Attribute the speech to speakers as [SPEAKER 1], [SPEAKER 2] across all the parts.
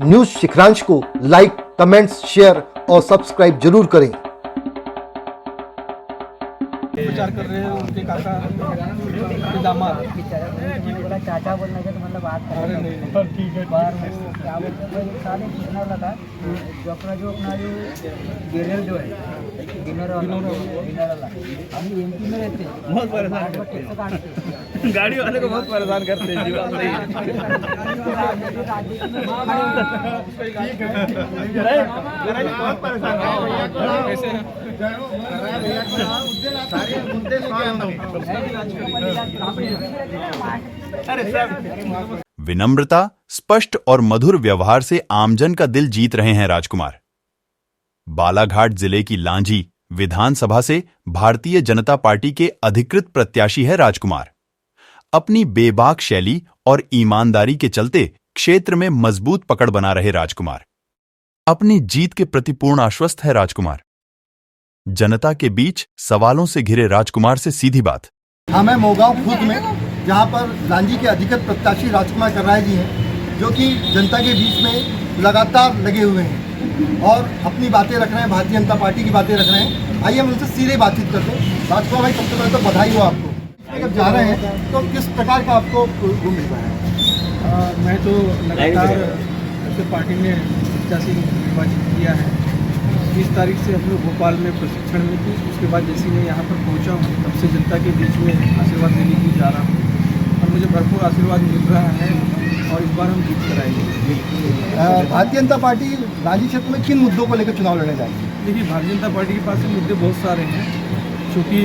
[SPEAKER 1] News शिखरांश को like, comments, share और subscribe जरूर करें।
[SPEAKER 2] प्रचार कर रहे हैं उनके काका उनके दामाद।
[SPEAKER 3] बोला चाचा बोलने के तो मतलब बात कर
[SPEAKER 2] अरे नहीं ठीक है
[SPEAKER 3] बार वो क्या बोलते हैं भाई साले पूछना वाला था जो अपना जो गेरियल जो है डिनर वाला हम एमपी में रहते हैं,
[SPEAKER 2] बहुत परेशान गाड़ी वाले को बहुत परेशान करते हैं जीवन बहुत परेशान
[SPEAKER 4] विनम्रता, स्पष्ट और मधुर व्यवहार से आमजन का दिल जीत रहे हैं राजकुमार। बालाघाट जिले की लांजी विधानसभा से भारतीय जनता पार्टी के अधिकृत प्रत्याशी है राजकुमार। अपनी बेबाक शैली और ईमानदारी के चलते क्षेत्र में मजबूत पकड़ बना रहे राजकुमार। अपनी जीत के प्रति पूर्ण आश्वस्त है राजकुमार। जनता के बीच सवालों से घिरे राजकुमार से सीधी बात।
[SPEAKER 1] हम हैं मोगांव खुर्द में, जहां पर लांजी के अधिकृत प्रत्याशी राजकुमार कर्राय जी हैं, जो कि जनता के बीच में लगातार लगे हुए हैं और अपनी बातें रख रहे हैं, भारतीय जनता पार्टी की बातें रख रहे हैं। आइए हम उनसे सीधे बातचीत करते हैं। राजकुमार भाई, सबसे पहले तो बधाई हो आपको। जब जा रहे हैं तो किस प्रकार का आपको वो मिल रहा है?
[SPEAKER 2] मैं तो लगातार पार्टी ने प्रत्याशी निर्वाचित किया है। 20 तारीख से हम लोग भोपाल में प्रशिक्षण में थी। उसके बाद जैसे मैं यहाँ पर पहुँचा हूँ तब से जनता के बीच में आशीर्वाद लेने के लिए जा रहा हूँ और मुझे भरपूर आशीर्वाद मिल रहा है और इस बार हम जीत कर आएंगे।
[SPEAKER 1] भारतीय जनता पार्टी लांजी क्षेत्र में किन मुद्दों को लेकर चुनाव लड़ने जाएगी?
[SPEAKER 2] देखिए, भारतीय जनता पार्टी के पास मुद्दे बहुत सारे हैं, क्योंकि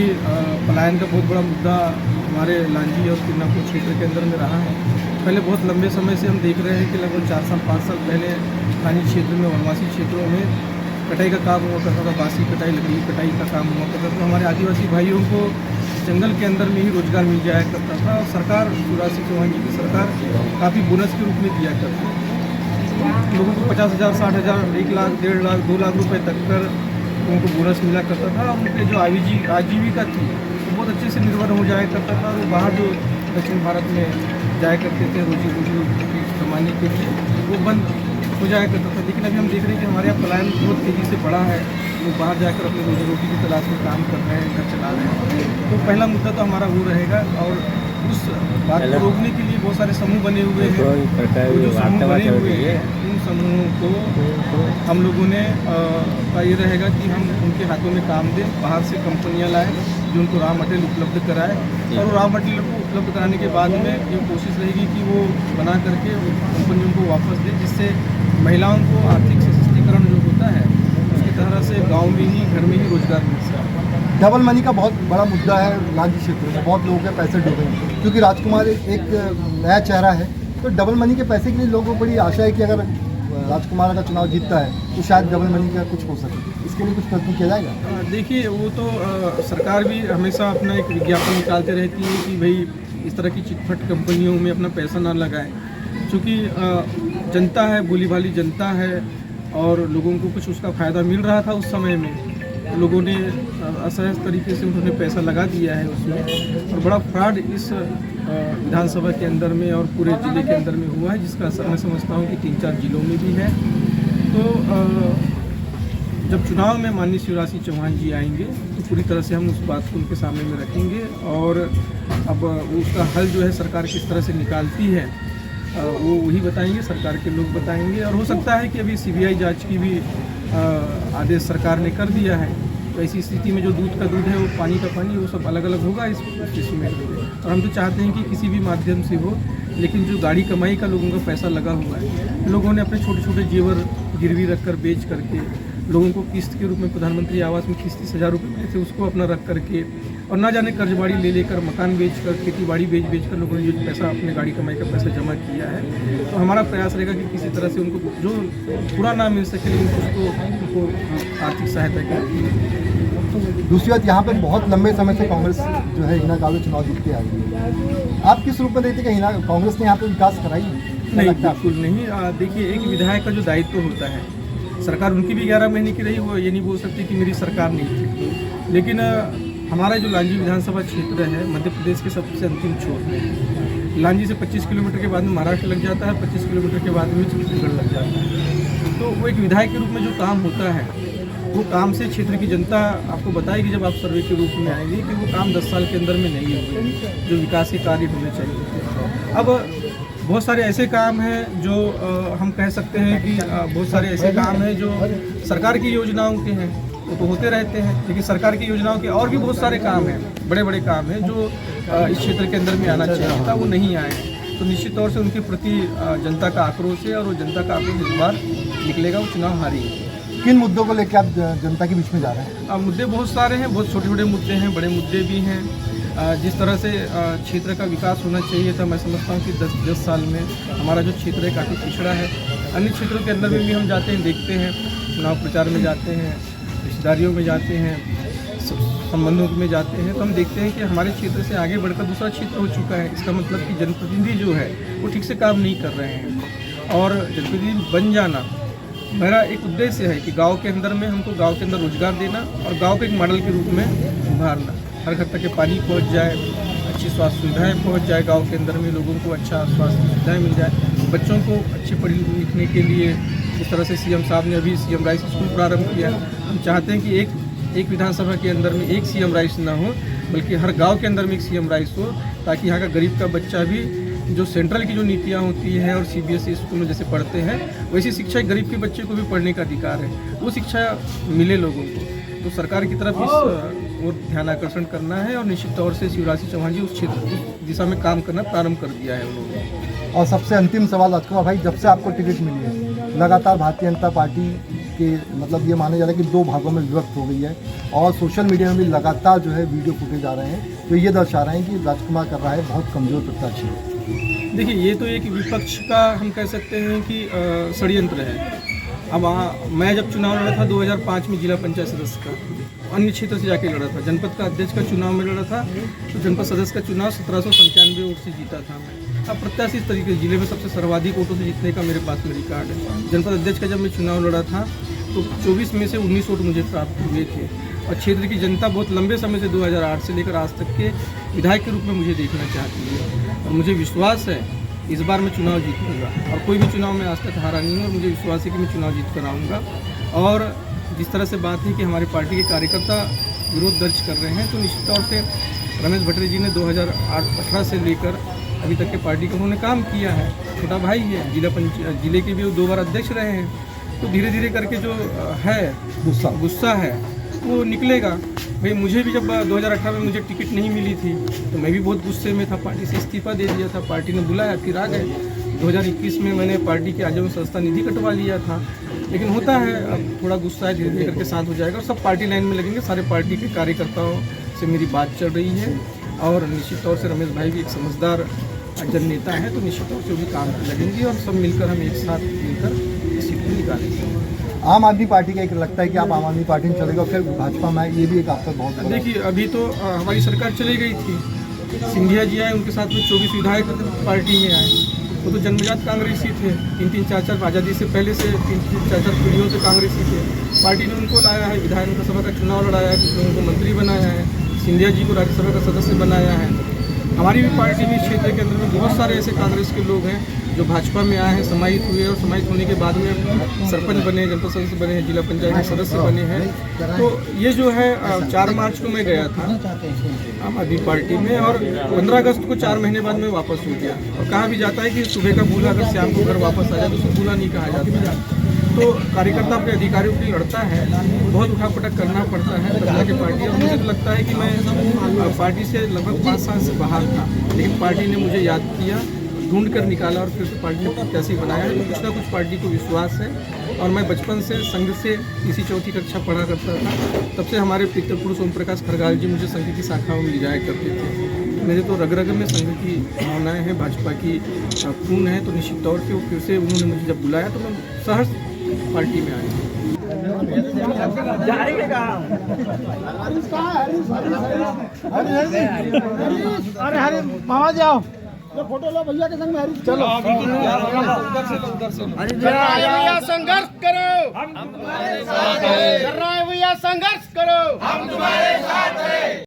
[SPEAKER 2] पलायन का बहुत बड़ा मुद्दा हमारे लांजी और किन्नापुर क्षेत्र के अंदर में रहा है। पहले बहुत लंबे समय से हम देख रहे हैं कि लगभग 4 साल 5 साल पहले स्थानीय क्षेत्र में, वनवासी क्षेत्रों में कटाई का काम हुआ करता था, बासी कटाई, लकड़ी कटाई का काम हुआ करता था। तो हमारे आदिवासी भाइयों को जंगल के अंदर में ही रोजगार मिल जाया करता था और सरकार, शिवराज सिंह चौहान जी की सरकार काफ़ी बोनस के रूप में दिया करती थी। लोगों को 50,000, 60,000, 1 लाख, 1.5 लाख, 2 लाख रुपए तक कर उनको बोनस मिला करता था। उनके जो आजीविका थी वो बहुत अच्छे से निर्भर हो जाया करता था और बाहर जो दक्षिण भारत में जाया करते थे रोजी कमाने के लिए, वो बंद हो जाया करता था। लेकिन अभी हम देख रहे हैं कि हमारे यहाँ पलायन बहुत तेज़ी से बढ़ा है। लोग बाहर जाकर अपनी रोजी रोटी की तलाश में काम कर रहे हैं, घर चला रहे हैं। तो पहला मुद्दा तो हमारा वो रहेगा और उस बात को रोकने के लिए बहुत सारे समूह बने हुए हैं। जो समूह बने हुए हैं उन समूहों को हम लोगों ने का ये रहेगा कि हम उनके हाथों में काम दें, बाहर से कंपनियाँ लाएँ जो उनको रॉ मटेरियल उपलब्ध कराए और रॉ मटेरियल को उपलब्ध कराने के बाद में ये कोशिश रहेगी कि वो बना करके कंपनियों को वापस दें, जिससे महिलाओं को आर्थिक सशक्तिकरण जो होता है उसकी तरह से गांव में ही, घर में ही रोजगार मिल सके।
[SPEAKER 1] डबल मनी का बहुत बड़ा मुद्दा है लांजी क्षेत्र में, बहुत लोगों के पैसे डूबे हैं क्योंकि राजकुमार एक नया चेहरा है। तो डबल मनी के पैसे के लिए लोगों को बड़ी आशा है कि अगर राजकुमार अगर चुनाव जीतता है तो शायद डबल मनी का कुछ हो सके। इसके लिए कुछ प्रयत्न किया जाएगा?
[SPEAKER 2] देखिए, वो तो सरकार भी हमेशा अपना एक विज्ञापन निकालते रहती है कि भाई इस तरह की चिटफट कंपनियों में अपना पैसा ना लगाएं, क्योंकि जनता है, भोली भाली जनता है और लोगों को कुछ उसका फ़ायदा मिल रहा था। उस समय में लोगों ने असहज तरीके से उन्होंने पैसा लगा दिया है उसमें और बड़ा फ्रॉड इस विधानसभा के अंदर में और पूरे ज़िले के अंदर में हुआ है, जिसका असर मैं समझता हूँ कि 3-4 जिलों में भी है। तो जब चुनाव में माननीय शिवराज सिंह चौहान जी आएंगे तो पूरी तरह से हम उस बात को उनके सामने में रखेंगे और अब उसका हल जो है सरकार किस तरह से निकालती है वो वही बताएंगे, सरकार के लोग बताएंगे। और हो सकता है कि अभी CBI जांच की भी आदेश सरकार ने कर दिया है। तो ऐसी स्थिति में जो दूध का दूध है, वो पानी का पानी, वो सब अलग अलग होगा इस में। और हम तो चाहते हैं कि किसी भी माध्यम से हो, लेकिन जो गाड़ी कमाई का लोगों का पैसा लगा हुआ है, लोगों ने अपने छोटे छोटे जेवर गिरवी रख कर बेच करके, लोगों को किस्त के रूप में प्रधानमंत्री आवास में 30,000 रुपये मिले थे, उसको अपना रख करके और ना जाने कर्जबाड़ी ले लेकर, मकान बेचकर, खेती बाड़ी बेच कर लोगों ने जो पैसा, अपने गाड़ी कमाई का पैसा जमा किया है। तो हमारा प्रयास रहेगा कि किसी तरह से उनको जो पूरा ना मिल सके लेकिन उनको आर्थिक सहायता की।
[SPEAKER 1] दूसरी बात, यहाँ पे बहुत लंबे समय से कांग्रेस जो है हिना कांग्रेस चुनाव जीतते आ रही है। आप किस रूप में देखते हैं कि कांग्रेस ने यहाँ पे विकास कराई?
[SPEAKER 2] नहीं, बिल्कुल नहीं। देखिए, एक विधायक का जो दायित्व होता है, सरकार उनकी भी 11 महीने की रही, वो ये नहीं बोल सकती कि मेरी सरकार नहीं थी। लेकिन हमारा जो लांजी विधानसभा क्षेत्र है मध्य प्रदेश के सबसे अंतिम छोर में, लांजी से 25 किलोमीटर के बाद में महाराष्ट्र लग जाता है, 25 किलोमीटर के बाद में छत्तीसगढ़ लग जाता है। तो वो एक विधायक के रूप में जो काम होता है, वो काम से क्षेत्र की जनता आपको बताएगी जब आप सर्वे के रूप में आएंगे कि वो काम 10 साल के अंदर में नहीं हुए जो विकास के कार्य होने चाहिए। अब बहुत सारे ऐसे काम हैं जो हम कह सकते हैं कि बहुत सारे ऐसे काम हैं जो सरकार की योजनाओं के हैं, वो तो होते रहते हैं, लेकिन सरकार की योजनाओं के और भी बहुत सारे काम हैं, बड़े बड़े काम हैं जो इस क्षेत्र के अंदर में आना चाहिए था, वो नहीं आए हैं। तो निश्चित तौर से उनके प्रति जनता का आक्रोश है और वो जनता का आक्रोश इस बार निकलेगा, वो चुनाव हारेंगे।
[SPEAKER 1] किन मुद्दों को लेकर आप जनता के बीच में जा रहे हैं?
[SPEAKER 2] मुद्दे बहुत सारे हैं, बहुत छोटे छोटे मुद्दे हैं, बड़े मुद्दे भी हैं। जिस तरह से क्षेत्र का विकास होना चाहिए था, मैं समझता हूँ कि 10 साल में हमारा जो क्षेत्र है काफ़ी पिछड़ा है। अन्य क्षेत्रों के अंदर में भी हम जाते हैं, देखते हैं, चुनाव प्रचार में जाते हैं, रिश्तेदारियों में जाते हैं, संबंधों में जाते हैं, तो हम देखते हैं कि हमारे क्षेत्र से आगे बढ़कर दूसरा क्षेत्र हो चुका है। इसका मतलब कि जनप्रतिनिधि जो है वो ठीक से काम नहीं कर रहे हैं। और जनप्रतिनिधि बन जाना मेरा एक उद्देश्य है कि गांव के अंदर में हमको गांव के अंदर रोजगार देना और गांव को एक मॉडल के रूप में उभारना, हर घर तक के पानी पहुंच जाए, अच्छी स्वास्थ्य सुविधाएं पहुंच जाए, गांव के अंदर में लोगों को अच्छा स्वास्थ्य सुविधाएं मिल जाए, बच्चों को अच्छे पढ़ने लिखने के लिए जिस तरह से सीएम साहब ने अभी सीएम राइस स्कूल प्रारंभ किया, हम चाहते हैं कि एक विधानसभा के अंदर में एक सीएम राइस ना हो, बल्कि हर गाँव के अंदर में एक सीएम राइस हो, ताकि यहाँ का गरीब का बच्चा भी जो सेंट्रल की जो नीतियाँ होती है और सीबीएसई स्कूल में जैसे पढ़ते हैं वैसी शिक्षा गरीब के बच्चे को भी पढ़ने का अधिकार है, वो शिक्षा मिले लोगों को। तो सरकार की तरफ इस ओर ध्यान आकर्षण करना है और निश्चित तौर से शिवराज सिंह चौहान जी उस क्षेत्र उस दिशा में काम करना प्रारंभ कर दिया है उन्होंने।
[SPEAKER 1] और सबसे अंतिम सवाल राजकुमार भाई, जब से आपको टिकट मिली है लगातार भारतीय जनता पार्टी के मतलब ये माना जा रहा है कि 2 भागों में विभक्त हो गई है और सोशल मीडिया में भी लगातार जो है वीडियो फुटेज आ रहे हैं, तो ये दर्शा रहे हैं कि राजकुमार कर रहा है बहुत कमज़ोर प्रत्याशी है।
[SPEAKER 2] देखिए, ये तो एक विपक्ष का हम कह सकते हैं कि षड्यंत्र है। अब मैं जब चुनाव लड़ा था 2005 में जिला पंचायत सदस्य का, अन्य क्षेत्र से जाके लड़ा था, जनपद का अध्यक्ष का चुनाव में लड़ा था, तो जनपद सदस्य का चुनाव 1795 वोट से जीता था मैं। अब प्रत्याशी इस तरीके जिले में सबसे सर्वाधिक वोटों से जीतने का मेरे पास में रिकॉर्ड है। जनपद अध्यक्ष का जब मैं चुनाव लड़ा था तो 24 में से 19 वोट मुझे प्राप्त हुए थे और क्षेत्र की जनता बहुत लंबे समय से 2008 से लेकर आज तक के विधायक के रूप में मुझे देखना चाहती है और मुझे विश्वास है इस बार मैं चुनाव जीतूंगा और कोई भी चुनाव में आज तक हारा नहीं हूँ और मुझे विश्वास है कि मैं चुनाव जीत कर आऊँगा। और जिस तरह से बात है कि हमारे पार्टी के कार्यकर्ता विरोध दर्ज कर रहे हैं, तो निश्चित तौर से रमेश भट्टरी जी ने 2018 से लेकर अभी तक के पार्टी का उन्होंने काम किया है, छोटा भाई है, जिले के भी वो 2 बार अध्यक्ष रहे हैं, तो धीरे धीरे करके जो है गुस्सा है वो निकलेगा। भाई मुझे भी जब 2018 में मुझे टिकट नहीं मिली थी तो मैं भी बहुत गुस्से में था, पार्टी से इस्तीफा दे दिया था, पार्टी ने बुलाया फिर आ गए। 2021 में मैंने पार्टी के आजीवन संस्था निधि कटवा लिया था, लेकिन होता है अब थोड़ा गुस्सा है, धीरे धीरे करके शांत हो जाएगा और सब पार्टी लाइन में लगेंगे। सारे पार्टी के कार्यकर्ताओं से मेरी बात चल रही है और निश्चित तौर से रमेश भाई भी एक समझदार जन नेता है, तो निश्चित तौर से वो भी काम लगेंगे और सब मिलकर हम एक साथ मिलकर इस सीट को निकालेंगे।
[SPEAKER 1] आम आदमी पार्टी का एक लगता है कि आप आम आदमी पार्टी में चलेगा फिर भाजपा में, ये भी एक आपका बहुत
[SPEAKER 2] देखिए, अभी तो हमारी सरकार चली गई थी, सिंधिया जी आए, उनके साथ में 24 विधायक पार्टी में आए, वो तो जन्मजात कांग्रेसी थे, 3-3, 4-4 आज़ादी से पहले से 3-3, 4-4 पीढ़ियों से कांग्रेसी थे। पार्टी ने उनको लाया है, विधानसभा का चुनाव लड़ाया है, कुछ लोगों को मंत्री बनाया है, सिंधिया जी को राज्यसभा का सदस्य बनाया है। हमारी भी पार्टी में क्षेत्र के अंदर में बहुत सारे ऐसे कांग्रेस के लोग हैं जो भाजपा में आए हैं, समाहित हुए और समाहित होने के बाद में सरपंच बने, जनपद सदस्य बने हैं, जिला पंचायत के सदस्य बने हैं। तो ये जो है 4 मार्च को मैं गया था आम आदमी पार्टी में और 15 अगस्त को 4 महीने बाद में वापस हो गया। और कहा भी जाता है कि सुबह का भूला अगर शाम को घर वापस आ जाए तो उसको भूला नहीं कहा जाता। तो कार्यकर्ता अपने अधिकारियों के लिए लड़ता है, बहुत उठापटक करना पड़ता है तब जाके पार्टी। और मुझे तो लगता है कि मैं पार्टी से लगभग 5 साल से बाहर था, लेकिन पार्टी ने मुझे याद किया, ढूंढ कर निकाला और फिर से पार्टी ने प्रत्याशी बनाया है। तो कुछ ना कुछ पार्टी को विश्वास है। और मैं बचपन से संघ से तीसरी चौथी कक्षा पढ़ा करता था, तब से हमारे पितृपुरुष ओम प्रकाश खरगाल जी मुझे संघ की शाखाओं में ले जाया करते थे। मेरे तो रग रग में संघ की भावनाएं हैं, भाजपा की खून है, तो निश्चित तौर से वो फिर से उन्होंने मुझे जब बुलाया तो मैं सहर्ष पार्टी में आया।
[SPEAKER 3] अरे हरे मामा जाओ, फोटो लो भैया के संग में। चलो
[SPEAKER 5] भैया संघर्ष करो, हम तुम्हारे साथ हैं। भैया संघर्ष करो, हम तुम्हारे साथ हैं।